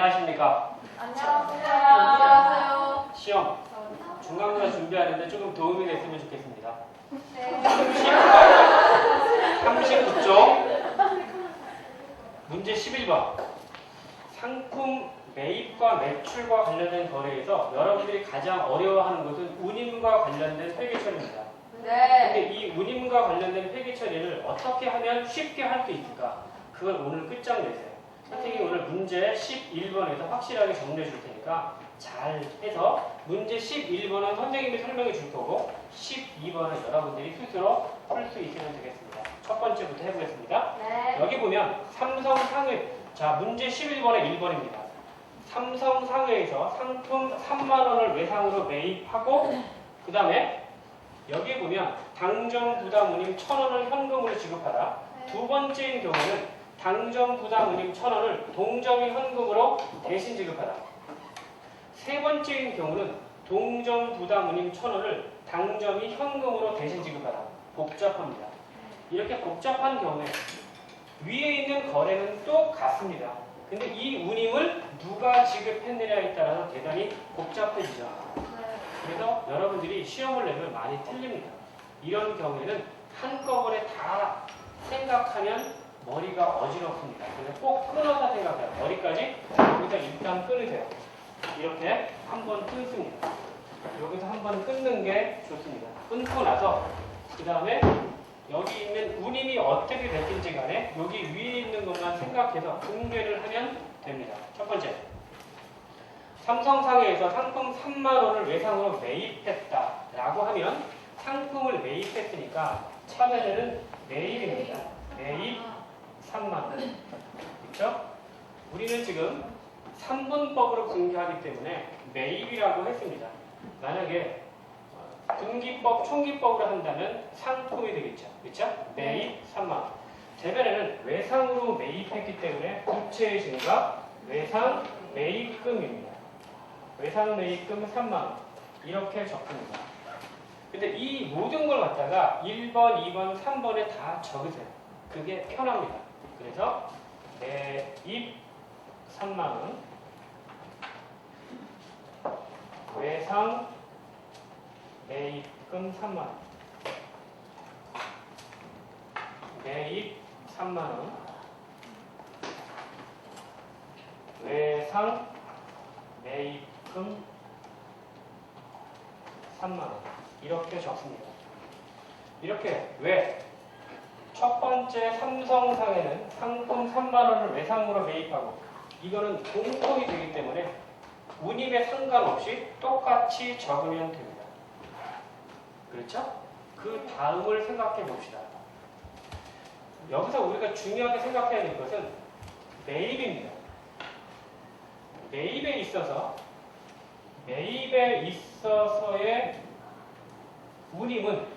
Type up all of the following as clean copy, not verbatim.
안녕하십니까? 안녕하세요. 시험 중간고사 준비하는데 조금 도움이 됐으면 좋겠습니다. 네. 39쪽 문제 11번 상품 매입과 매출과 관련된 거래에서 여러분들이 가장 어려워하는 것은 운임과 관련된 회계 처리입니다. 네. 근데 이 운임과 관련된 회계 처리를 어떻게 하면 쉽게 할 수 있을까? 그걸 오늘 끝장내세요. 선생님이 오늘 문제 11번에서 확실하게 정리해 줄 테니까 잘 해서 문제 11번은 선생님이 설명해 줄 거고 12번은 여러분들이 스스로 풀 수 있으면 되겠습니다. 첫 번째부터 해보겠습니다. 네. 여기 보면 삼성상회, 자 문제 11번의 1번입니다. 삼성상회에서 상품 3만원을 외상으로 매입하고 그 다음에 여기에 보면 당점 부담 운임 1,000원을 현금으로 지급하다. 두 번째인 경우는 당점 부담 운임 1,000원을 동점이 현금으로 대신 지급하다. 세 번째인 경우는 동점 부담 운임 1,000원을 당점이 현금으로 대신 지급하다. 복잡합니다. 이렇게 복잡한 경우에 위에 있는 거래는 똑같습니다. 근데 이 운임을 누가 지급했느냐에 따라서 대단히 복잡해지죠. 그래서 여러분들이 시험을 내면 많이 틀립니다. 이런 경우에는 한꺼번에 다 생각하면 머리가 어지럽습니다. 그래서 꼭 끊어서 생각해요. 머리까지 여기서 일단 끊으세요. 이렇게 한번 끊습니다. 여기서 한번 끊는 게 좋습니다. 끊고 나서 그 다음에 여기 있는 운임이 어떻게 됐든지 간에 여기 위에 있는 것만 생각해서 분배를 하면 됩니다. 첫 번째, 삼성상회에서 상품 3만원을 외상으로 매입했다라고 하면 상품을 매입했으니까 차변에는 매입입니다. 매입 3만원. 그렇죠? 우리는 지금 3분법으로 분기하기 때문에 매입이라고 했습니다. 만약에 분기법, 총기법으로 한다면 상품이 되겠죠. 그렇죠? 매입 3만원. 대변에는 외상으로 매입했기 때문에 부채의 증가, 외상 매입금입니다. 외상 매입금 3만원. 이렇게 적습니다. 근데 이 모든 걸 갖다가 1번, 2번, 3번에 다 적으세요. 그게 편합니다. 그래서 매입 3만원, 외상 매입금 3만원, 매입 3만원, 외상 매입금 3만원. 이렇게 적습니다. 이렇게 왜? 첫 번째 삼성상에는 상품 3만원을 외상으로 매입하고 이거는 공통이 되기 때문에 운임에 상관없이 똑같이 적으면 됩니다. 그렇죠? 그 다음을 생각해 봅시다. 여기서 우리가 중요하게 생각해야 될 것은 매입입니다. 매입에 있어서의 운임은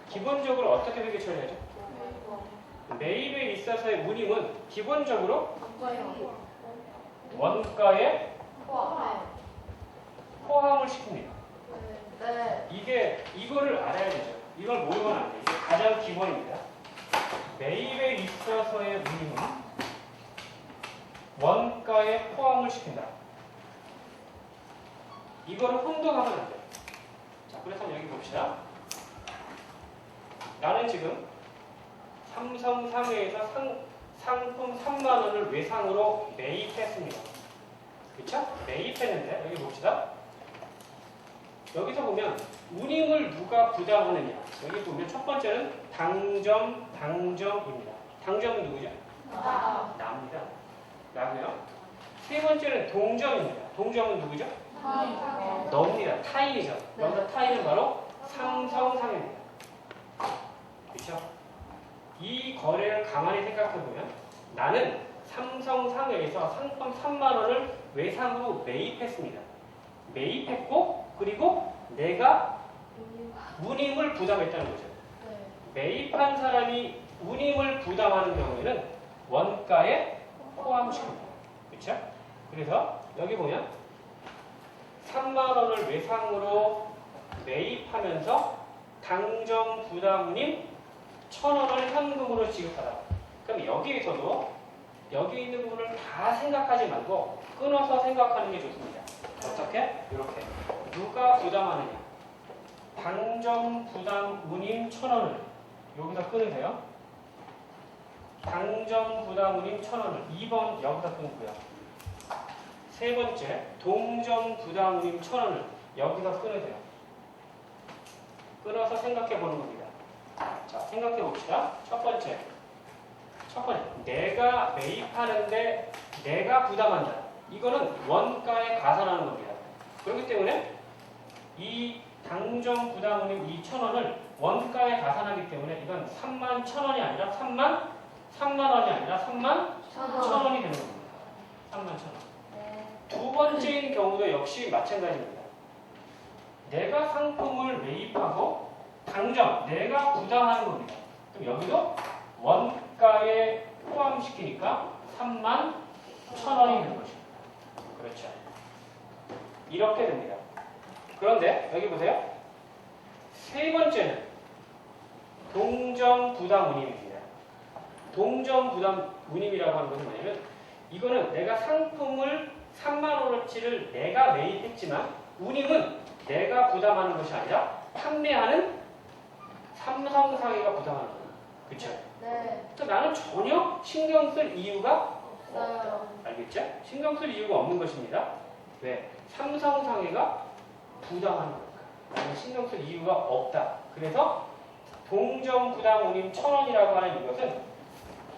기본적으로 어떻게 회계 처리하죠? 매입에 있어서의 운임은 기본적으로 원가에 포함을 시킵니다. 이거를 알아야 되죠. 이걸 모르면 안 돼요. 이게 가장 기본입니다. 매입에 있어서의 운임은 원가에 포함을 시킨다. 이거를 혼동하면 안 돼요. 자, 그래서 여기 봅시다. 나는 지금 삼성상회에서 상품 3만원을 외상으로 매입했습니다. 그쵸? 매입했는데 여기 봅시다. 여기서 보면 운임을 누가 부담하느냐. 여기 보면 첫 번째는 당점입니다. 당점은 누구죠? 나입니다. 나고요. 세 번째는 동점입니다. 동점은 누구죠? 너입니다. 타인이죠. 여기서 타인은 바로 삼성상회입니다. 그렇죠? 이 거래를 가만히 생각해보면 나는 삼성상회에서 상품 3만원을 외상으로 매입했습니다. 매입했고 그리고 내가 운임을 부담했다는 거죠. 매입한 사람이 운임을 부담하는 경우에는 원가에 포함시킵니다. 그렇죠? 그래서 여기 보면 3만원을 외상으로 매입하면서 당점 부담 운임 1,000원을 현금으로 지급하다. 그럼 여기에서도 여기 있는 부분을 다 생각하지 말고 끊어서 생각하는 게 좋습니다. 어떻게? 이렇게. 누가 부담하느냐? 당점 부담 운임 1,000원을 여기서 끊으세요. 당점 부담 운임 1,000원을 2번 여기서 끊고요. 세 번째, 동점 부담 운임 1,000원을 여기서 끊으세요. 끊어서 생각해 보는 겁니다. 자, 생각해 봅시다. 첫 번째, 내가 매입하는데 내가 부담한다. 이거는 원가에 가산하는 겁니다. 그렇기 때문에 이 당점 부담 운임 2,000원을 원가에 가산하기 때문에 이건 31,000원이 아니라 3만 원이 아니라 31,000원이 되는 겁니다. 31,000원. 두 번째인 경우도 역시 마찬가지입니다. 내가 상품을 매입하고 당점, 내가 부담하는 겁니다. 그럼 여기도 원가에 포함시키니까 31,000원이 되는 것입니다. 그렇죠. 이렇게 됩니다. 그런데 여기 보세요. 세 번째는 동점 부담 운임입니다. 동점 부담 운임이라고 하는 것은 뭐냐면 이거는 내가 상품을 3만원어치를 내가 매입했지만 운임은 내가 부담하는 것이 아니라 판매하는 삼성상해가 부담하는 거예요. 그쵸? 네. 그러니까 나는 전혀 신경 쓸 이유가 없어요. 알겠죠? 신경 쓸 이유가 없는 것입니다. 왜? 삼성상해가 부담하는 거니까. 나는 신경 쓸 이유가 없다. 그래서 동점 부담 운임 1,000원이라고 하는 이것은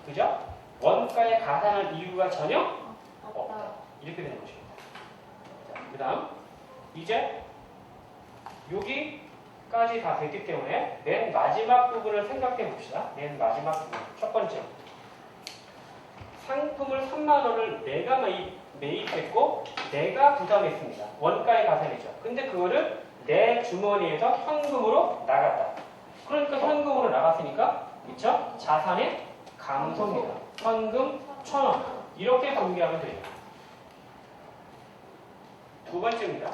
그죠? 원가에 가산할 이유가 전혀 없다. 이렇게 되는 것입니다. 자, 그 다음 이제 여기까지 다 됐기 때문에 맨 마지막 부분을 생각해 봅시다. 맨 마지막 부분. 첫 번째. 상품을 3만원을 내가 매입했고 내가 부담했습니다. 원가에 가산이죠. 근데 그거를 내 주머니에서 현금으로 나갔다. 그러니까 현금으로 나갔으니까 그쵸? 자산의 감소입니다. 현금 1,000원. 이렇게 분기하면 돼요. 두 번째입니다.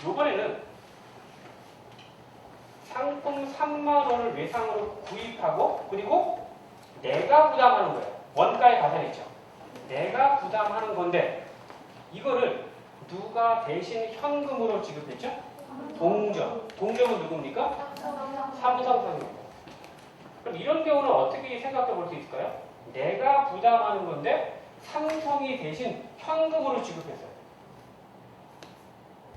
이번에는 상품 3만원을 외상으로 구입하고 그리고 내가 부담하는 거예요. 원가에 가산했죠. 내가 부담하는 건데 이거를 누가 대신 현금으로 지급했죠? 동점. 동점은 누굽니까? 삼성상입니다. 그럼 이런 경우는 어떻게 생각해 볼 수 있을까요? 내가 부담하는 건데 삼성이 대신 현금으로 지급했어요.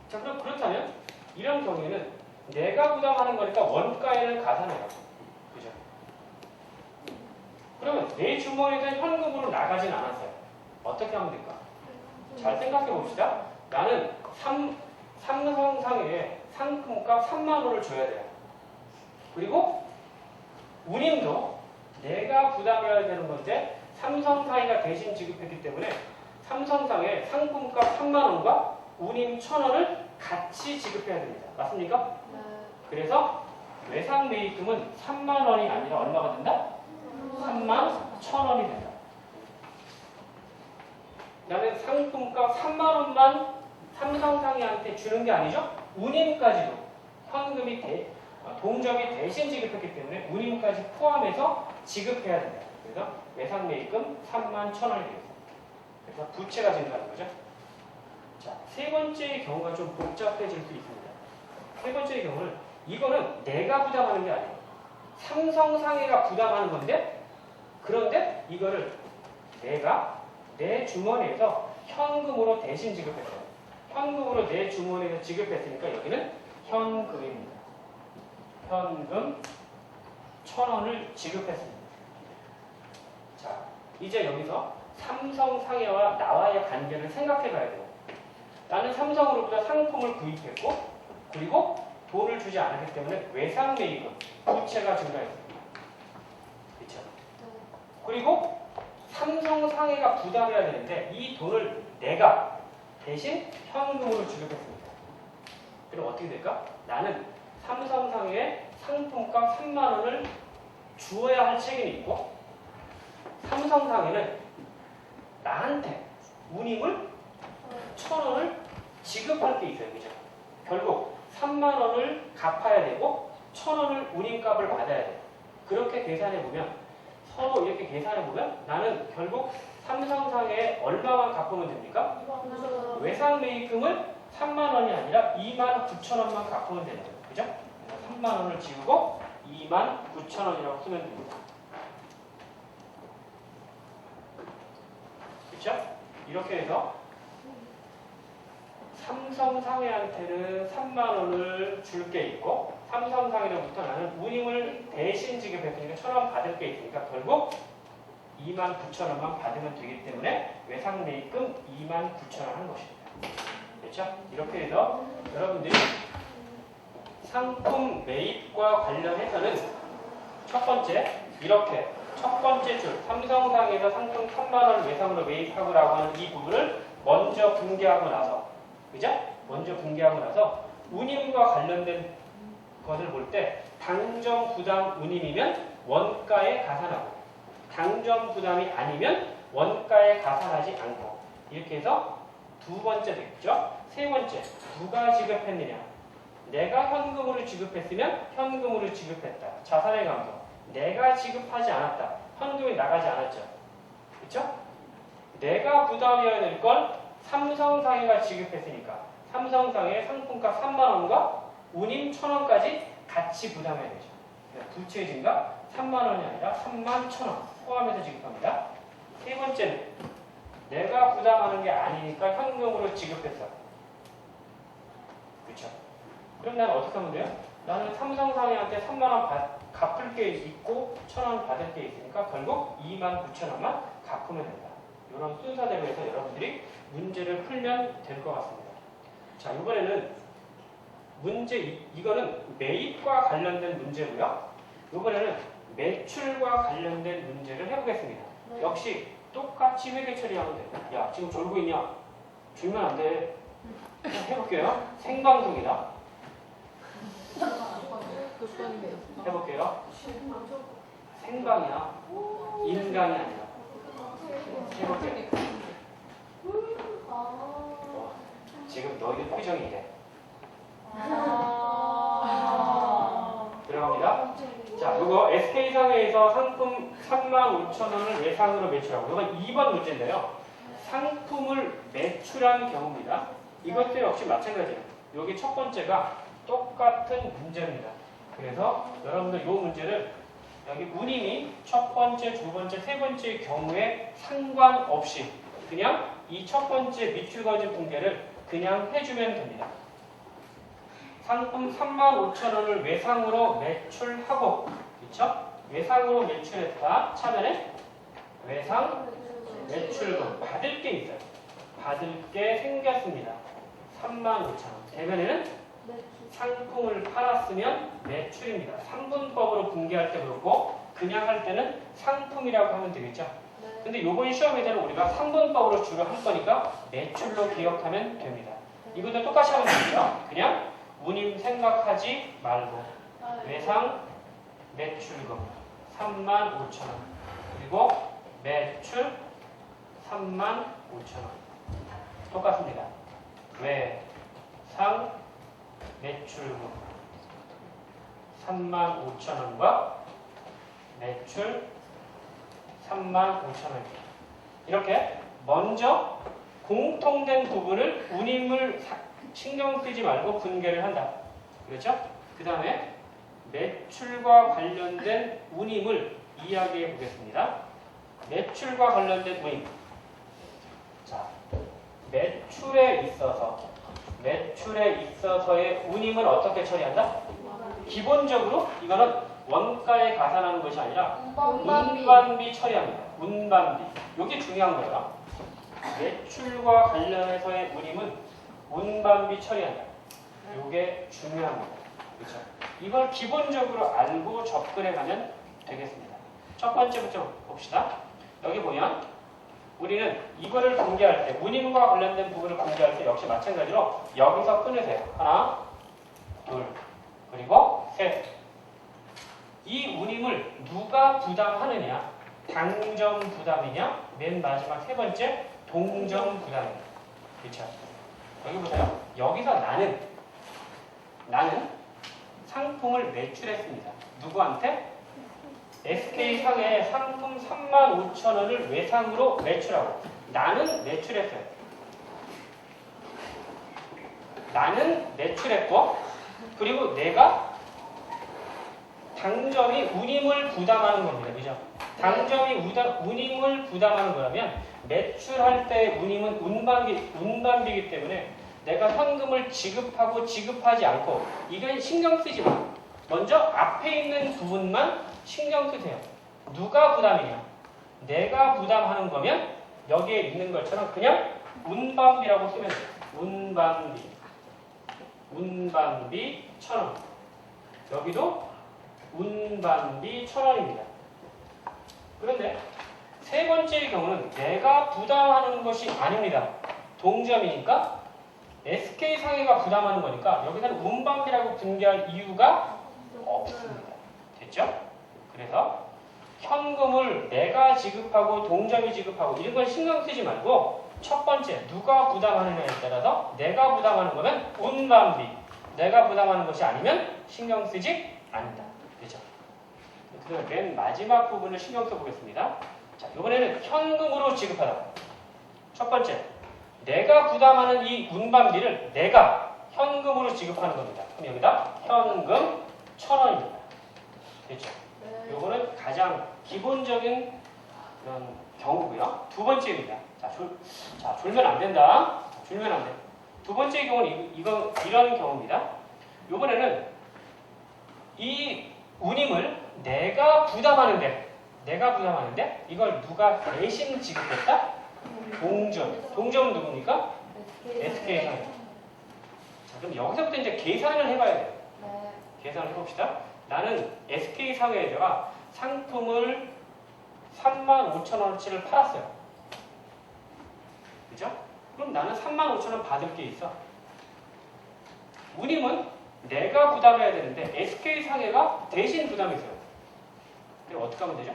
자, 그럼 그렇다면 이런 경우에는 내가 부담하는 거니까 원가에는 가산해요. 그죠? 그러면 내 주머니에서 현금으로 나가진 않았어요. 어떻게 하면 될까? 잘 생각해 봅시다. 나는 삼성상에 상품값 3만원을 줘야 돼요. 그리고 운임도 내가 부담해야 되는 건데 삼성상해가 대신 지급했기 때문에 삼성상에 상품값 3만원과 운임 1,000원을 같이 지급해야 됩니다. 맞습니까? 네. 그래서 외상 매입금은 3만원이 아니라 얼마가 된다? 31,000원이 된다. 나는 상품값 3만원만 삼성상해한테 주는 게 아니죠? 운임까지도 현금이 동점이 대신 지급했기 때문에 운임까지 포함해서 지급해야 된다. 그래서 외상 매입금 31,000원이 되겠습니다. 그래서 부채가 증가하는 거죠. 자, 세 번째의 경우가 좀 복잡해질 수 있습니다. 세 번째의 경우는 이거는 내가 부담하는 게 아니에요. 삼성상해가 부담하는 건데 그런데 이거를 내가 내 주머니에서 현금으로 대신 지급했어요. 현금으로 내 주머니에서 지급했으니까 여기는 현금입니다. 현금 1,000원을 지급했습니다. 자, 이제 여기서 삼성상해와 나와의 관계를 생각해 봐야 돼요. 나는 삼성으로부터 상품을 구입했고 그리고 돈을 주지 않았기 때문에 외상 매입금, 부채가 증가했습니다. 그렇죠? 그리고 삼성상해가 부담해야 되는데 이 돈을 내가 대신 현금으로 지급했습니다. 그럼 어떻게 될까? 나는 삼성상해에 상품값 3만원을 주어야 할 책임이 있고 삼성상해는 나한테 운임을 1,000원을 지급할 게 있어요. 그죠? 결국 3만원을 갚아야 되고 1,000원을 운임값을 받아야 돼요. 그렇게 계산해보면 서로 이렇게 계산해보면 나는 결국 삼성상해에 얼마만 갚으면 됩니까? 외상 매입금을 3만 원이 아니라 2만 9천 원만 갚으면 되는 거예요. 그죠? 3만 원을 지우고 2만 9천 원이라고 쓰면 됩니다. 그렇죠? 이렇게 해서 삼성상해한테는 3만 원을 줄 게 있고 삼성상해로부터 나는 운임을 대신 지급했으니까 1,000원 받을 게 있으니까 결국 2만 9천 원만 받으면 되기 때문에 외상매입금 2만 9천 원 한 것입니다. 그렇죠? 이렇게 해서 여러분들이 상품 매입과 관련해서는 첫 번째 이렇게 첫 번째 줄 삼성상에서 상품 3만 원 외상으로 매입하고라고 하는 이 부분을 먼저 분개하고 나서 그죠? 먼저 분개하고 나서 운임과 관련된 것을 볼 때 당정 부담 운임이면 원가에 가산하고 당정 부담이 아니면 원가에 가산하지 않고 이렇게 해서 두 번째 되겠죠? 세 번째 누가 지급했느냐 내가 현금으로 지급했으면 현금으로 지급했다. 자산의 감소. 내가 지급하지 않았다. 현금이 나가지 않았죠. 그렇죠? 내가 부담해야 될 걸 삼성상해가 지급했으니까 삼성상해 상품값 3만 원과 운임 1,000원까지 같이 부담해야 되죠. 부채 증가 3만 원이 아니라 3만 1,000원 포함해서 지급합니다. 세 번째는 내가 부담하는 게 아니니까 현금으로 지급했어. 그렇죠? 그럼 나는 어떻게 하면 돼요? 나는 삼성상해한테 3만 원 갚을 게 있고 1,000원 받을 게 있으니까 결국 2만 9천 원만 갚으면 된다. 이런 순서대로 해서 여러분들이 문제를 풀면 될 것 같습니다. 자, 이번에는 문제 이거는 매입과 관련된 문제고요. 이번에는 매출과 관련된 문제를 해보겠습니다. 네. 역시 똑같이 회계 처리하면 돼요. 야, 지금 졸고 있냐? 졸면 안 돼. 해볼게요. 생방송이다. 해볼게요. 생방이야. 인강이 아니라. 해볼게요. 지금 너희들 표정이 이래. 들어갑니다. 자, 이거 SK상해에서 상품 35,000원을 외상으로 매출하고 이건 2번 문제인데요. 상품을 매출한 경우입니다. 이것도 역시 마찬가지예요. 여기 첫 번째가 똑같은 문제입니다. 그래서 여러분들 이 문제를 여기 운임이 첫 번째, 두 번째, 세 번째의 경우에 상관없이 그냥 이 첫 번째 미출거진 분계를 그냥 해주면 됩니다. 상품 35,000원을 외상으로 매출하고 그렇죠? 외상으로 매출했다 차면에 외상 매출금 받을 게 있어요. 받을 게 생겼습니다. 35,000원. 대면에는 상품을 팔았으면 매출입니다. 상분법으로 분개할 때 그렇고 그냥 할 때는 상품이라고 하면 되겠죠. 근데 이번 시험에서는 우리가 상분법으로 주로 할 거니까 매출로 기억하면 됩니다. 이것도 똑같이 하면 됩니다. 그냥 운임 생각하지 말고 외상 매출금 35,000원 그리고 매출 35,000원 똑같습니다. 외상 매출금 35,000원과 매출 35,000원입니다. 이렇게 먼저 공통된 부분을 운임을 신경 쓰지 말고 분개를 한다. 그렇죠? 그 다음에 매출과 관련된 운임을 이야기해 보겠습니다. 매출과 관련된 운임. 자, 매출에 있어서의 운임을 어떻게 처리한다? 기본적으로 이거는 원가에 가산하는 것이 아니라 운반비 처리합니다. 운반비. 이게 중요한 거예요. 매출과 관련해서의 운임은 운반비 처리한다. 이게 중요합니다. 그렇죠? 이걸 기본적으로 알고 접근해 가면 되겠습니다. 첫 번째부터 봅시다. 여기 보면 우리는 이거를 분개할 때 운임과 관련된 부분을 분개할 때 역시 마찬가지로 여기서 끊으세요. 하나, 둘, 그리고 셋. 이 운임을 누가 부담하느냐? 당정 부담이냐? 맨 마지막 세 번째 동정 부담이냐? 그렇죠? 여기 보세요. 여기서 나는 상품을 매출했습니다. 누구한테? SK상에 상품 35,000원을 외상으로 매출하고 나는 매출했어요. 나는 매출했고 그리고 내가 당점이 운임을 부담하는 겁니다. 그죠? 당점이 운임을 부담하는 거라면 매출할 때 운임은 운반비이기 때문에 내가 현금을 지급하고 지급하지 않고 이건 신경 쓰지 마. 먼저 앞에 있는 부분만 신경 쓰세요. 누가 부담이냐? 내가 부담하는 거면 여기에 있는 것처럼 그냥 운반비라고 쓰면 돼요. 운반비 1,000원. 여기도 운반비 1,000원입니다. 그런데 세 번째의 경우는 내가 부담하는 것이 아닙니다. 동점이니까 SK상해가 부담하는 거니까 여기서는 운반비라고 분개할 이유가 없습니다. 됐죠? 그래서 현금을 내가 지급하고 동점이 지급하고 이런 건 신경 쓰지 말고 첫 번째 누가 부담하느냐에 따라서 내가 부담하는 거면 운반비, 내가 부담하는 것이 아니면 신경 쓰지 않는다. 그렇죠? 그래서 맨 마지막 부분을 신경 써보겠습니다. 자, 이번에는 현금으로 지급하다. 첫 번째, 내가 부담하는 이 운반비를 내가 현금으로 지급하는 겁니다. 그럼 여기다 현금 1,000원입니다. 됐죠? 요거는 가장 기본적인 그런 경우고요. 두 번째입니다. 자, 졸면 안 된다. 졸면 안 돼. 두 번째 경우는 이런 경우입니다. 요번에는 이 운임을 내가 부담하는데 이걸 누가 대신 지급했다? 동점은 누굽니까? SK상해. 자, 그럼 여기서부터 이제 계산을 해봐야 돼요. 계산을 해봅시다. 나는 SK상해에다가 상품을 35,000원어치를 팔았어요. 그죠? 그럼 나는 35,000원 받을 게 있어. 운임은 내가 부담해야 되는데 SK상해가 대신 부담했어요. 그럼 어떻게 하면 되죠?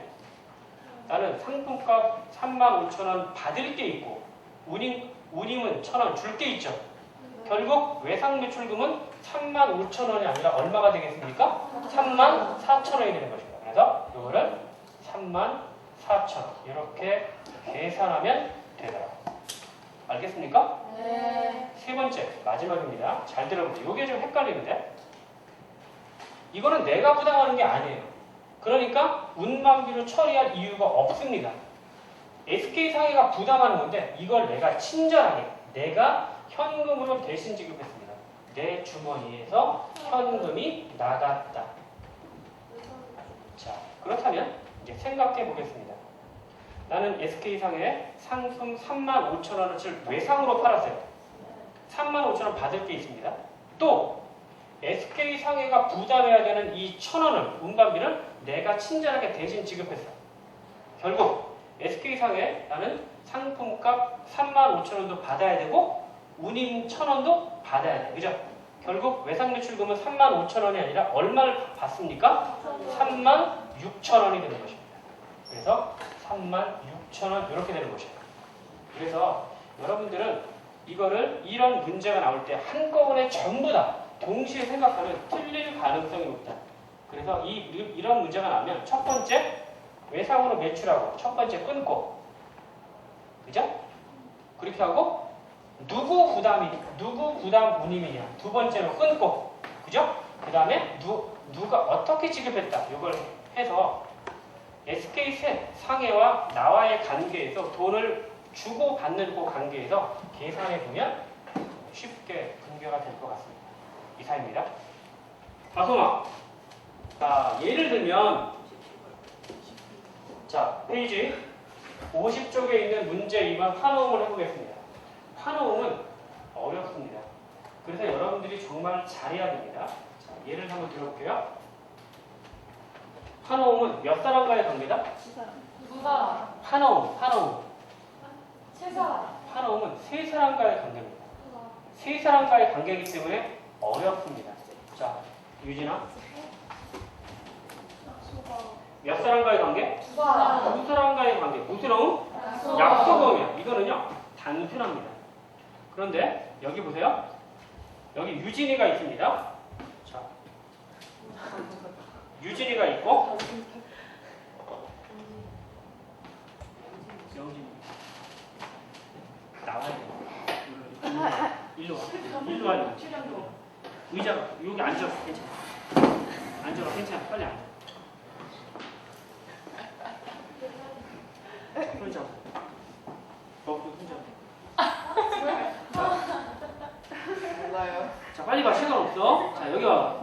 나는 상품값 35,000원 받을 게 있고 운임은 1,000원 줄 게 있죠. 결국 외상매출금은 35,000원이 아니라 얼마가 되겠습니까? 34,000원이 되는 것입니다. 그래서 이거를 34,000원 이렇게 계산하면 되더라고요. 알겠습니까? 네. 세 번째, 마지막입니다. 잘 들어보세요. 이게 좀 헷갈리는데 이거는 내가 부담하는 게 아니에요. 그러니까 운반비로 처리할 이유가 없습니다. SK상해가 부담하는 건데 이걸 내가 친절하게 내가 현금으로 대신 지급했습니다. 내 주머니에서 현금이 나갔다. 자, 그렇다면 이제 생각해 보겠습니다. 나는 SK상해에 상품 35,000원어치를 외상으로 팔았어요. 35,000원 받을 게 있습니다. 또 SK상해가 부담해야 되는 이 1,000원을 운반비를 내가 친절하게 대신 지급했어. 결국 SK상해 나는 상품값 35,000원도 받아야 되고 운임 1,000원도 받아야 돼. 그죠? 결국 외상매출금은 35,000원이 아니라 얼마를 받습니까? 36,000원이 되는 것입니다. 그래서 36,000원 이렇게 되는 것이에요. 그래서 여러분들은 이런 문제가 나올 때 한꺼번에 전부 다 동시에 생각하면 틀릴 가능성이 높다. 그래서 이런 문제가 나면 첫 번째 외상으로 매출하고 첫 번째 끊고, 그죠? 그렇게 하고 누구 부담 운임이냐 두 번째로 끊고, 그죠? 그 다음에 누가 어떻게 지급했다 이걸 해서 SK상해와 나와의 관계에서 돈을 주고 받는 그 관계에서 계산해 보면 쉽게 분개가 될 것 같습니다. 이상입니다. 다솜아, 자, 예를 들면 자, 페이지 50쪽에 있는 문제 2번 환호음을 해보겠습니다. 환호음은 어렵습니다. 그래서 여러분들이 정말 잘해야 됩니다. 자, 예를 한번 들어볼게요. 환호음은 몇 사람과의 관계다? 두 사람. 환호음. 세 사람. 환호음은 세 사람과의 관계입니다. 세 사람과의 관계이기 때문에 어렵습니다. 자, 유진아. 몇 사람과의 관계? 두 사람. 두 사람과의 관계. 무슨 어음? 약속어음이야. 이거는요, 단순합니다. 그런데 여기 보세요. 여기 유진이가 있습니다. 자, 유진이가 있고 명진이. 나와야 돼. 일로 와. 일로 와. 의자가 여기 앉아. 괜찮아. 앉아라. 괜찮아. 빨리 앉아. 손 잡아. 손 잡아. 몰라요. 자, 빨리 가. 시간 없어. 자, 여기 와봐.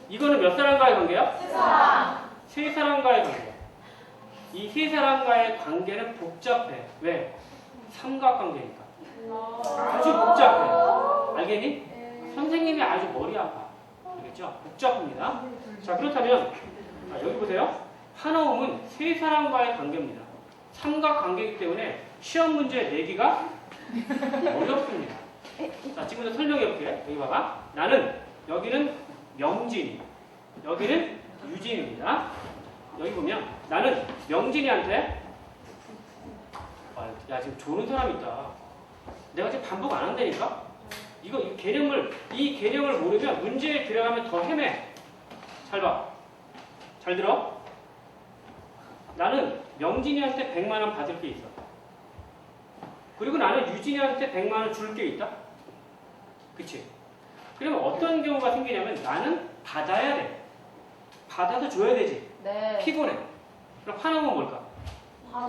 이거는 몇 사람과의 관계야? 세 사람과의 관계. 이 세 사람과의 관계는 복잡해. 왜? 삼각관계니까. 아주 복잡해. 알겠니? 선생님이 아주 머리 아파. 알겠죠? 복잡합니다. 자, 그렇다면 여기 보세요. 한어음은 세 사람과의 관계입니다. 삼각관계이기 때문에 시험 문제 내기가 어렵습니다. 자, 지금부터 설명해 볼게. 여기 봐봐. 나는, 여기는 명진이, 여기는 유진입니다. 여기 보면 나는 명진이한테 야, 지금 조는 사람 있다. 내가 지금 반복 안 한다니까? 이 개념을 모르면 문제에 들어가면 더 헤매. 잘 봐. 잘 들어. 나는 명진이한테 100만 원 받을 게 있어. 그리고 나는 유진이한테 100만 원 줄 게 있다. 그치? 그러면 어떤 경우가 생기냐면 나는 받아야 돼. 받아서 줘야 되지. 네. 피곤해. 그럼 환호는 뭘까?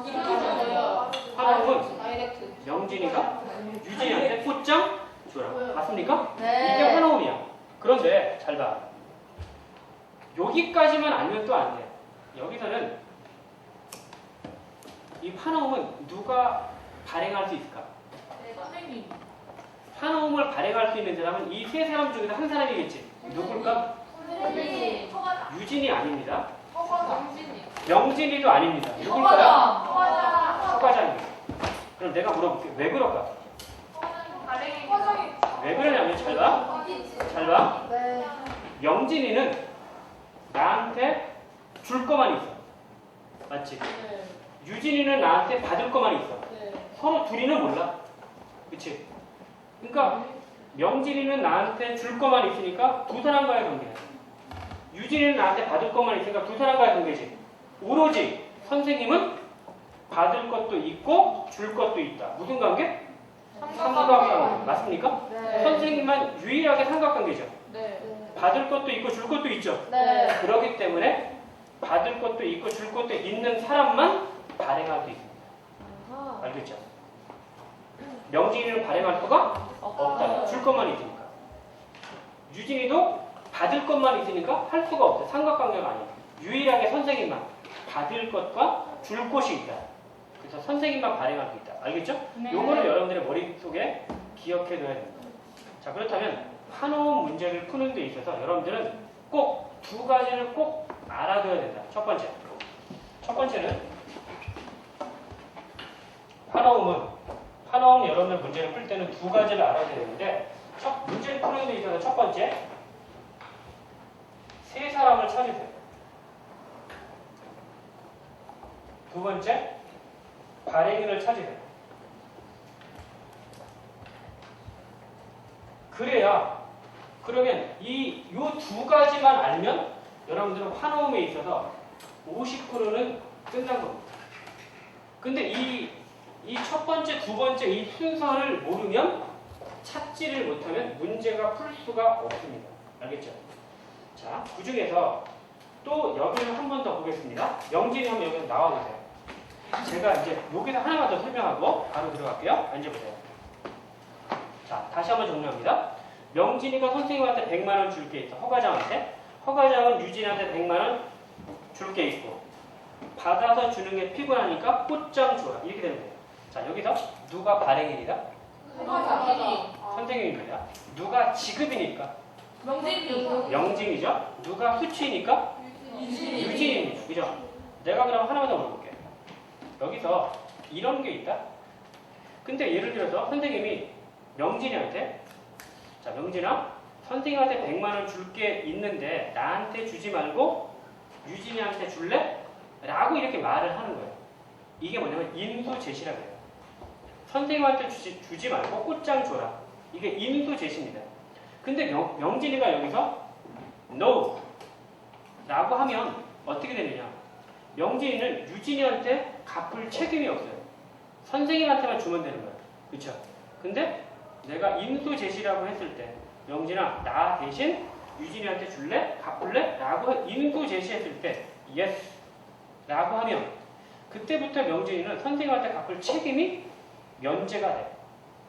이거요. 환호는 다이렉트. 명진이가 유진이한테 꽃장 줘라. 맞습니까? 네. 이게 환호음이야. 그런데 잘 봐. 여기까지만 알면 또 안 돼. 여기서는 이 환호음은 누가 발행할 수 있을까? 선생님. 환호음을 발행할 수 있는 사람은 이 세 사람 중에서 한 사람이겠지. 누굴까? 선생님. 유진이 아닙니다. 명진이. 명진이도 아닙니다. 누굴까요? 허과장입니다. 그럼 내가 물어볼게. 왜 그럴까? 왜 그러냐면 잘 봐. 잘 봐. 네. 명진이는 나한테 줄 거만 있어. 맞지? 유진이는 나한테 받을 거만 있어. 서로 둘이는 몰라. 그치? 그러니까 명진이는 나한테 줄 거만 있으니까 두 사람과의 관계야. 유진이는 나한테 받을 것만 있으니까 두 사람과의 관계지. 오로지 선생님은 받을 것도 있고 줄 것도 있다. 무슨 관계? 삼각관계. 맞습니까? 네. 선생님만 유일하게 삼각관계죠. 네. 받을 것도 있고 줄 것도 있죠. 네. 그렇기 때문에 받을 것도 있고 줄 것도 있는 사람만 발행할 수 있습니다. 알겠죠? 명진이는 발행할 수가 없다. 줄 것만 있으니까. 유진이도 받을 것만 있으니까 할 수가 없어. 삼각관계가 아니야. 유일하게 선생님만 받을 것과 줄 것이 있다. 그래서 선생님만 발행할 수 있다. 알겠죠? 네. 요거를 여러분들의 머릿속에 기억해둬야 됩니다. 자, 그렇다면 환호음 문제를 푸는 데 있어서 여러분들은 꼭 두 가지를 꼭 알아둬야 된다. 첫 번째는 환호음 여러분들 문제를 풀 때는 두 가지를 알아야 되는데 문제를 푸는 데 있어서 첫 번째, 세 사람을 찾으세요. 두 번째, 발행인을 찾으세요. 그러면 요 두 가지만 알면 여러분들은 환호음에 있어서 50%는 끝난 겁니다. 근데 이 첫 번째, 두 번째 이 순서를 모르면 찾지를 못하면 문제가 풀 수가 없습니다. 알겠죠? 자, 그 중에서 또 여기를 한 번 더 보겠습니다. 명진이 한번 여기 나와보세요. 제가 이제 여기서 하나만 더 설명하고 바로 들어갈게요. 앉아보세요. 자, 다시 한번 정리합니다. 명진이가 선생님한테 100만 원 줄 게 있어. 허과장한테. 허과장은 유진한테 100만 원 줄 게 있고. 받아서 주는 게 피곤하니까 꽃장 줘라. 이렇게 되는 거예요. 자, 여기서 누가 발행인이다? 선생님입니다. 누가 지급이니까? 명진이죠. 누가 수취니까? 유진입니다. 그죠? 내가 그럼 하나만 더 물어볼게. 여기서 이런 게 있다? 근데 예를 들어서 선생님이 명진이한테 자, 명진아, 선생님한테 100만 원 줄 게 있는데 나한테 주지 말고 유진이한테 줄래? 라고 이렇게 말을 하는 거예요. 이게 뭐냐면 인수제시라고 해요. 선생님한테 주지 말고 꽃장 줘라. 이게 인수제시입니다. 근데 명진이가 여기서 no 라고 하면 어떻게 되느냐? 명진이는 유진이한테 갚을 책임이 없어요. 선생님한테만 주면 되는 거야. 그쵸? 근데 내가 인수 제시라고 했을 때 영진아 나 대신 유진이한테 줄래? 갚을래? 라고 인수 제시했을 때 yes 라고 하면 그때부터 명진이는 선생님한테 갚을 책임이 면제가 돼.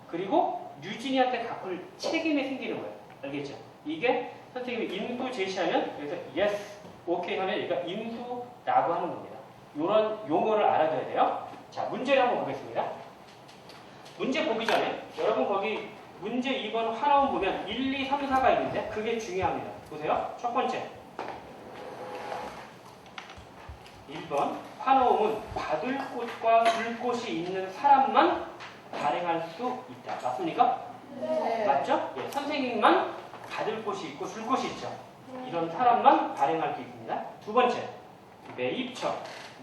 그리고 유진이한테 갚을 책임이 생기는 거야. 알겠죠? 이게 선생님이 인수 제시하면 여기서 yes, 오케이 하면 얘가 인수라고 하는 겁니다. 이런 용어를 알아둬야 돼요. 자, 문제를 한번 보겠습니다. 문제 보기 전에 여러분 거기 문제 2번 화나온 보면 1, 2, 3, 4가 있는데 그게 중요합니다. 보세요. 첫 번째 1번 화나옴은 받을 곳과 줄 곳이 있는 사람만 발행할 수 있다. 맞습니까? 네. 맞죠? 예, 선생님만 받을 곳이 있고 줄 곳이 있죠. 이런 사람만 발행할 수 있습니다. 두 번째 매입처.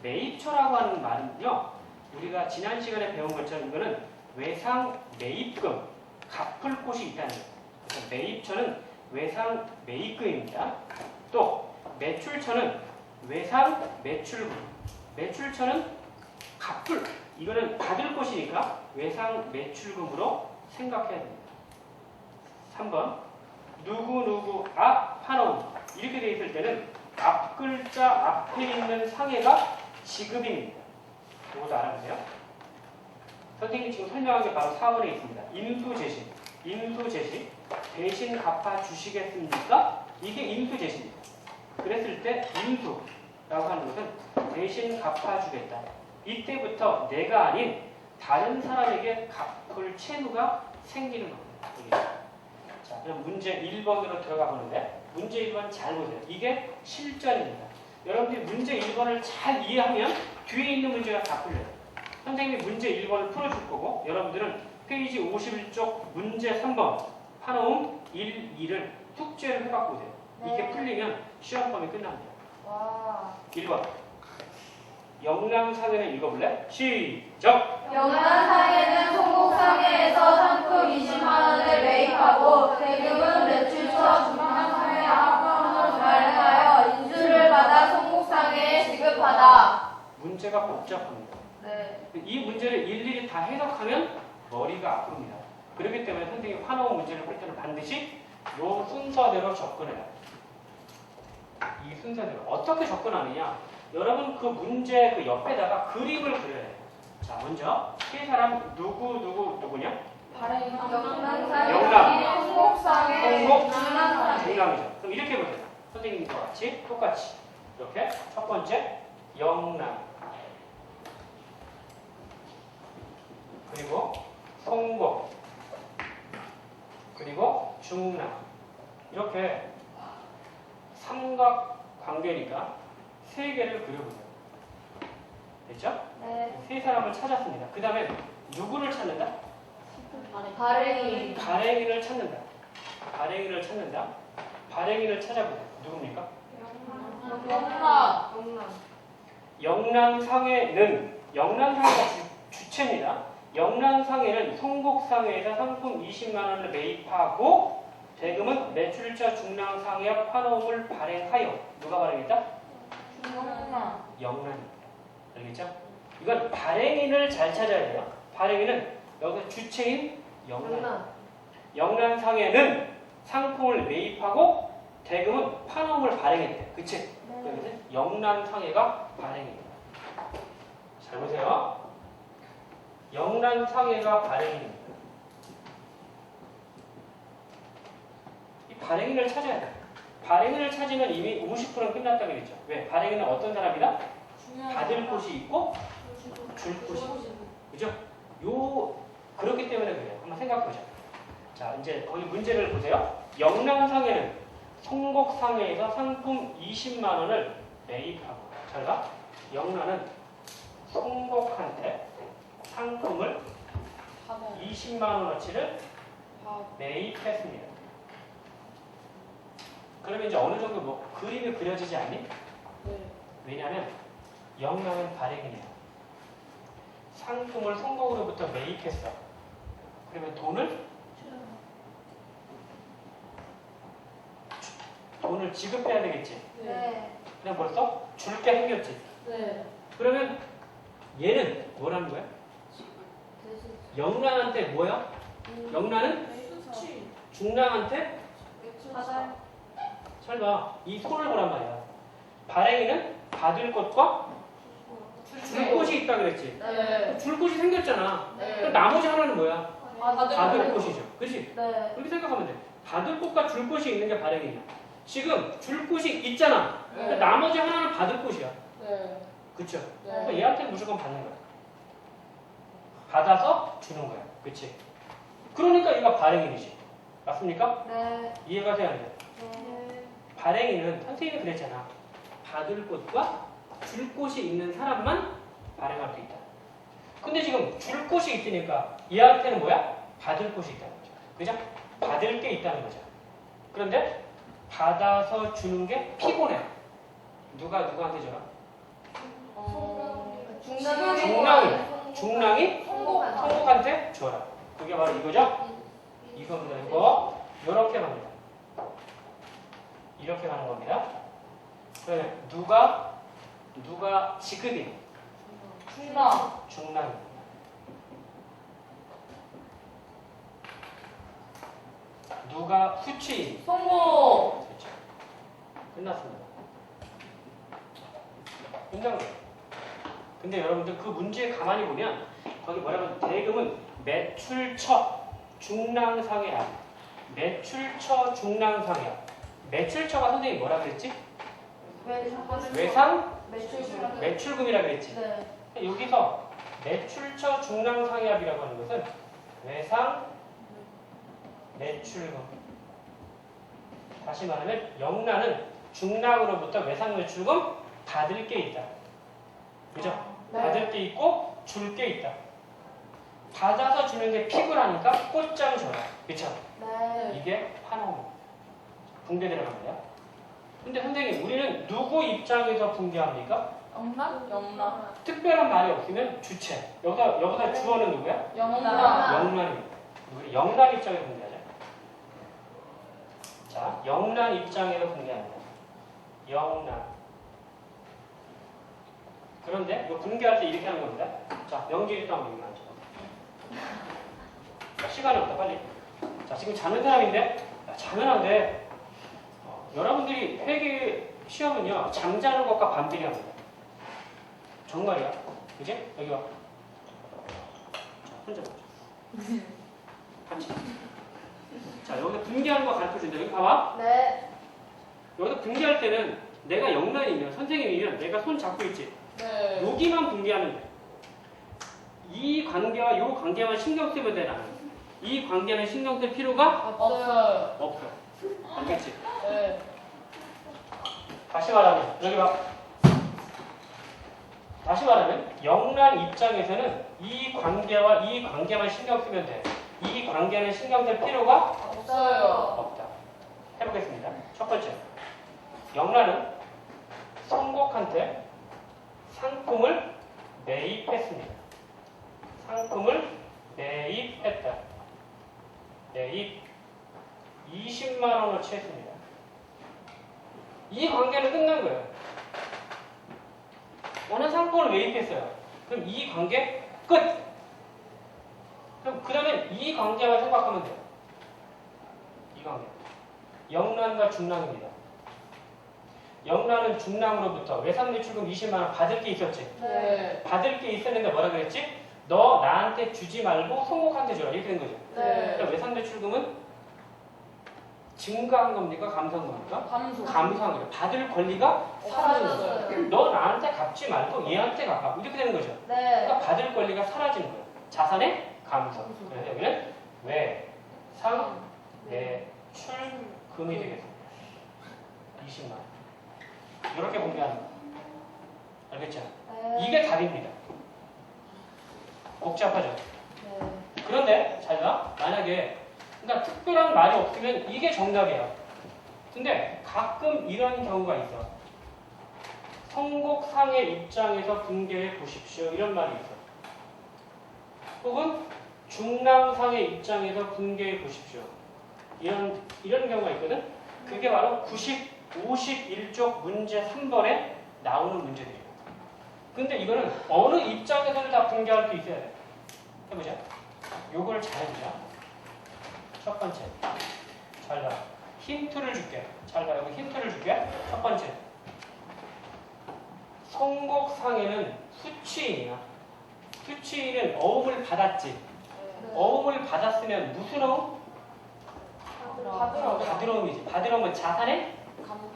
매입처라고 하는 말은요. 우리가 지난 시간에 배운 것처럼 이거는 외상 매입금 갚을 곳이 있다는 거예요. 그래서 매입처는 외상 매입금입니다. 또 매출처는 외상 매출금. 매출처는 갚을 이거는 받을 곳이니까 외상 매출금으로 생각해야 됩니다. 3번 누구누구 앞 파놓은 이렇게 되어 있을 때는 앞 글자 앞에 있는 상해가 지급입니다. 이것도 알아보세요. 선생님이 지금 설명한 게 바로 4번에 있습니다. 인수 제시. 인수 제시. 대신 갚아 주시겠습니까? 이게 인수 제시입니다. 그랬을 때 인수라고 하는 것은 대신 갚아 주겠다. 이때부터 내가 아닌 다른 사람에게 갚을 채무가 생기는 겁니다. 자, 그럼 문제 1번으로 들어가 보는데 문제 1번 잘 보세요. 이게 실전입니다. 여러분들이 문제 1번을 잘 이해하면 뒤에 있는 문제가 다 풀려요. 선생님이 문제 1번을 풀어줄 거고 여러분들은 페이지 51쪽 문제 3번 파놓음 1, 2를 숙제를 해갖고 오세요. 이게 풀리면 시험 범위 끝납니다. 와. 1번 영남상해는 읽어볼래? 시작! 영란상해는 송곡상해에서 상품 20만원을 매입하고 대금은 매출처 중앙상해 앞으로 발행하여 인수를 받아 송곡상해에 지급하다. 문제가 복잡합니다. 네. 이 문제를 일일이 다 해석하면 머리가 아픕니다. 그렇기 때문에 선생님이 화나온 문제를 풀 때는 반드시 이 순서대로 접근해요. 이 순서대로 어떻게 접근하느냐? 여러분 그 문제 그 옆에다가 그림을 그려야 해요. 자, 먼저 세 사람 누구냐? 영남. 송곡상해 송곡. 중랑상해. 중랑이죠. 그럼 이렇게 보세요. 선생님과 같이 똑같이 이렇게 첫 번째 영남 그리고 송곡 그리고 중남 이렇게 삼각 관계니까 세 개를 그려보세요. 됐죠? 네. 세 사람을 찾았습니다. 그 다음에 누구를 찾는다? 발행인. 발행인을 찾는다. 발행인을 찾는다. 발행인을 찾아보세요. 누굽니까? 영남. 영남상해는 영남상해가 주체입니다. 영남상해는 송곡상해에서 상품 20만 원을 매입하고 대금은 매출처 중랑상해와 파놓음을 발행하여 누가 발행했다? 영남입니다. 알겠죠? 이건 발행인을 잘 찾아야 돼요. 발행인은 여기서 주체인 영남. 영남상해는 상품을 매입하고 대금은 파놓음을 발행했대. 그치? 그래서 영남상해가 발행입니다. 잘 보세요. 영남상해가 발행입니다. 이 발행인을 찾아야 돼. 발행인을 찾으면 이미 50%는 끝났다고 그랬죠. 왜? 발행인은 어떤 사람이다? 받을 곳이 있고 줄 곳이 있고. 그죠? 그렇기 때문에 그래요. 한번 생각해보자. 자, 이제 거기 문제를 보세요. 영남상해는 송곡상해에서 상품 20만 원을 매입하고. 잘 봐. 영남은 송곡한테 상품을 20만 원어치를 매입했습니다. 그러면 이제 어느 정도 뭐 그림이 그려지지 않니? 왜냐하면 영남은 발행이네요. 상품을 송곡으로부터 매입했어. 그러면 돈을 지급해야 되겠지. 네. 그냥 벌써 줄 게 생겼지. 네. 그러면 얘는 뭐라는 거야? 영란한테 뭐야? 영란은 중랑한테 받아요. 잘 봐. 이 손을 보란 말이야. 발행이는 받을 것과 줄 곳이 있다 그랬지. 네. 줄 곳이 생겼잖아. 네. 그럼 나머지 하나는 뭐야? 받을 받을 곳이죠. 그렇지? 네. 그렇게 생각하면 돼. 받을 곳과 줄 곳이 있는 게 발행이야. 지금 줄 곳이 있잖아. 근데 나머지 하나는 받을 곳이야. 네. 그쵸? 네. 그러니까 얘한테는 무조건 받는 거야. 받아서 주는 거야. 그치? 그러니까 얘가 발행인이지. 맞습니까? 네. 이해가 돼야 돼. 네. 발행인은 선생님이 그랬잖아. 받을 곳과 줄 곳이 있는 사람만 발행할 수 있다. 근데 지금 줄 곳이 있으니까 얘한테는 뭐야? 받을 곳이 있다는 거죠. 그죠? 받을 게 있다는 거죠. 그런데 받아서 주는 게 피곤해. 누가 누구한테 줘라? 중랑이 성곡한테 줘라. 그게 바로 이거죠? 이겁니다. 이거 이렇게 합니다. 이렇게 가는 겁니다. 그러면 누가 지급이 중랑입니다. 누가 후취인 성공. 그렇죠. 끝났습니다. 끝난 거예요. 근데 여러분들 그 문제 가만히 보면 거기 뭐라고 대금은 매출처 중랑상해야. 매출처 중랑상해야. 매출처가 선생님이 뭐라 그랬지? 외상 매출금이라 그랬지. 네. 여기서 매출처 중랑상해합이라고 하는 것은 외상 매출금. 다시 말하면 영란은 중랑으로부터 외상 매출금 받을 게 있다. 그죠? 네. 받을 게 있고 줄 게 있다. 받아서 주는 게 피부라니까 꽃장 줘라. 그쵸? 네. 이게 환원입니다. 붕괴 들어갑니다. 근데 선생님 우리는 누구 입장에서 붕괴합니까? 영란. 특별한 말이 없으면 주체. 여기다 주어는 누구야? 영란. 영란입니다. 우리 영란 입장에서 붕괴하자. 자, 영란 입장에서 붕괴합니다. 영란. 그런데 이거 붕괴할 때 이렇게 하는 겁니다. 자, 명기를 또 한번 읽어줘. 시간이 없다, 빨리. 자, 지금 자는 사람인데, 야, 자면 안 돼. 여러분들이 회계 시험은요, 잠자는 것과 반비례합니다. 정말이야. 그지? 여기 와. 자, 혼자 보자. 같이. 자, 여기서 붕괴하는 거 가르쳐 준다. 여기 봐봐. 네. 여기서 붕괴할 때는 내가 영란이면, 선생님이면 내가 손 잡고 있지. 네. 여기만 붕괴하면 돼. 이 관계와 이 관계만 신경 쓰면 돼, 나는. 이 관계는 신경 쓸 필요가 없어요. 없어. 알겠지? 네. 다시 말하면, 여기 봐. 다시 말하면, 영란 입장에서는 이 관계와 이 관계만 신경 쓰면 돼. 이 관계는 신경 쓸 필요가 없어요. 없다. 해보겠습니다. 첫 번째. 영란은 성곡한테 상품을 매입했습니다. 상품을 매입했다. 매입 20만 원어치 했습니다. 이 관계는 끝난 거예요. 어느 상품을 매입했어요. 그럼 이 관계 끝. 그럼 그 다음에 이 관계만 생각하면 돼요. 이 관계. 영란과 중랑입니다. 영란은 중랑으로부터 외상매출금 20만 원 받을 게 있었지. 네. 받을 게 있었는데 뭐라 그랬지? 너 나한테 주지 말고 송곡한테 줘라. 이렇게 된 거죠. 네. 그러니까 외상매출금은 증가한 겁니까? 감소한 겁니까? 감소. 감소한 거예요. 받을 권리가 사라진 거예요. 사라졌어요. 너 나한테 갚지 말고 얘한테 갚아. 이렇게 되는 거죠. 네. 그러니까 받을 권리가 사라지는 거예요. 자산의 감소. 그래서 여기는 외상 매출금이 되겠습니다. 20만 원. 이렇게 공개하는 거예요. 알겠죠? 네. 이게 답입니다. 복잡하죠? 네. 그런데 잘 봐. 만약에 그러니까 특별한 말이 없으면 이게 정답이야. 근데 가끔 이런 경우가 있어. 성곡상의 입장에서 분개해 보십시오. 이런 말이 있어. 혹은 중랑상의 입장에서 분개해 보십시오. 이런 경우가 있거든. 그게 바로 51쪽 문제 3번에 나오는 문제들이에요. 근데 이거는 어느 입장에서는 다 분개할 수 있어야 돼. 해보자. 요걸 잘해보자. 첫 번째. 잘 봐. 힌트를 줄게. 잘 봐. 여기 힌트를 줄게. 첫 번째. 송곡상에는 수취인이야. 수취인은 어음을 받았지. 어음을 받았으면 무슨 어음? 받으러. 받으러움이지. 받으러움은 자산의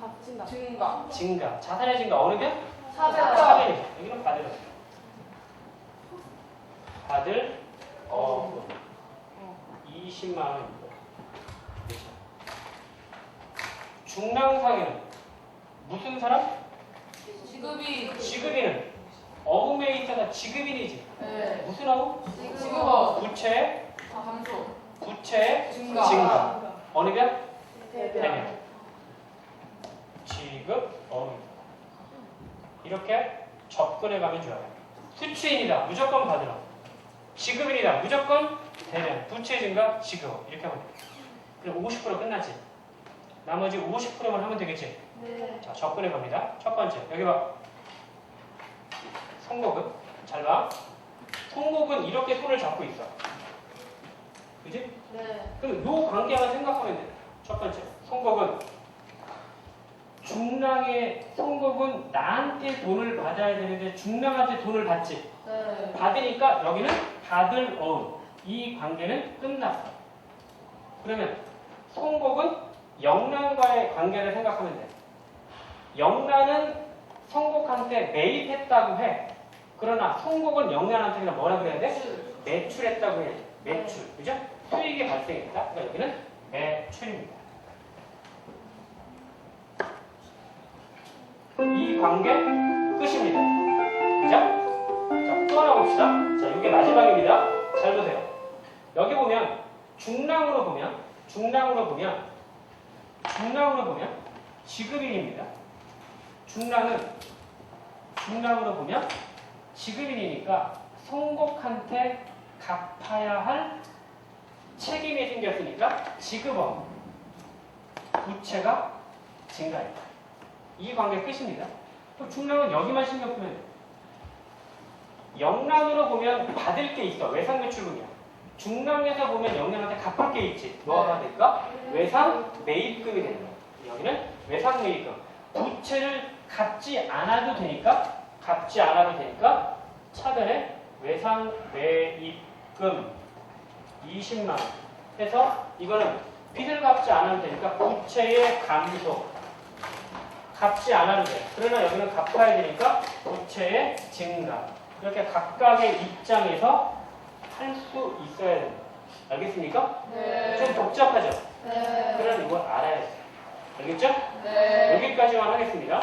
값진다. 증가. 증가. 자산의 증가 어느 면? 사자. 사변이죠. 여기는 받으러. 받을 20만 원입니다. 그렇죠. 중랑상에는 무슨 사람? 지급이. 지급인은 어음에 있어서 지급인이지. 네. 무슨 어음? 지급어. 부채, 감소. 부채, 증가. 증가. 어느 면? 대변. 대변. 지급 어음입니다. 이렇게 접근해 가면 좋아요. 수취인이다. 무조건 받으러. 지급인이다. 무조건 대변. 부채 증가, 지급. 이렇게 하면 돼. 그럼 50% 끝났지. 나머지 50%만 하면 되겠지. 네. 자, 접근해 갑니다. 첫 번째. 여기 봐. 송곡은 잘 봐. 송곡은 이렇게 손을 잡고 있어. 그지? 네. 그럼 요 관계만 생각하면 돼. 첫 번째. 송곡은 중랑의 송곡은 나한테 돈을 받아야 되는데 중랑한테 돈을 받지. 네. 받으니까 여기는 받을 어음. 이 관계는 끝났어. 그러면 송곡은 영란과의 관계를 생각하면 돼. 영란은 송곡한테 매입했다고 해. 그러나 송곡은 영란한테 그냥 뭐라 그래야 돼? 매출했다고 해. 매출. 그죠? 수익이 발생했다. 그러니까 여기는 매출입니다. 이 관계 끝입니다. 그죠? 자, 또 하나 봅시다. 자, 이게 마지막입니다. 잘 보세요. 여기 보면 중랑으로 보면 지급인입니다. 중랑으로 보면 지급인이니까 송곡한테 갚아야 할 책임이 생겼으니까 지급업 부채가 증가했다. 이 관계 끝입니다. 그럼 중랑은 여기만 신경 쓰면 돼요. 영랑으로 보면 받을 게 있어. 외상 매출금이야. 중랑에서 보면 영랑한테 갚을 게 있지. 뭐가 될까? 외상 매입금이 되는 거야. 여기는 외상 매입금. 부채를 갚지 않아도 되니까 차변에 외상 매입금 20만 원 해서 이거는 빚을 갚지 않아도 되니까 부채의 감소. 갚지 않아도 돼. 그러나 여기는 갚아야 되니까 부채의 증가. 이렇게 각각의 입장에서 할 수 있어야 됩니다. 알겠습니까? 네. 좀 복잡하죠? 네. 그러나 이걸 알아야 돼. 알겠죠? 네. 여기까지만 하겠습니다.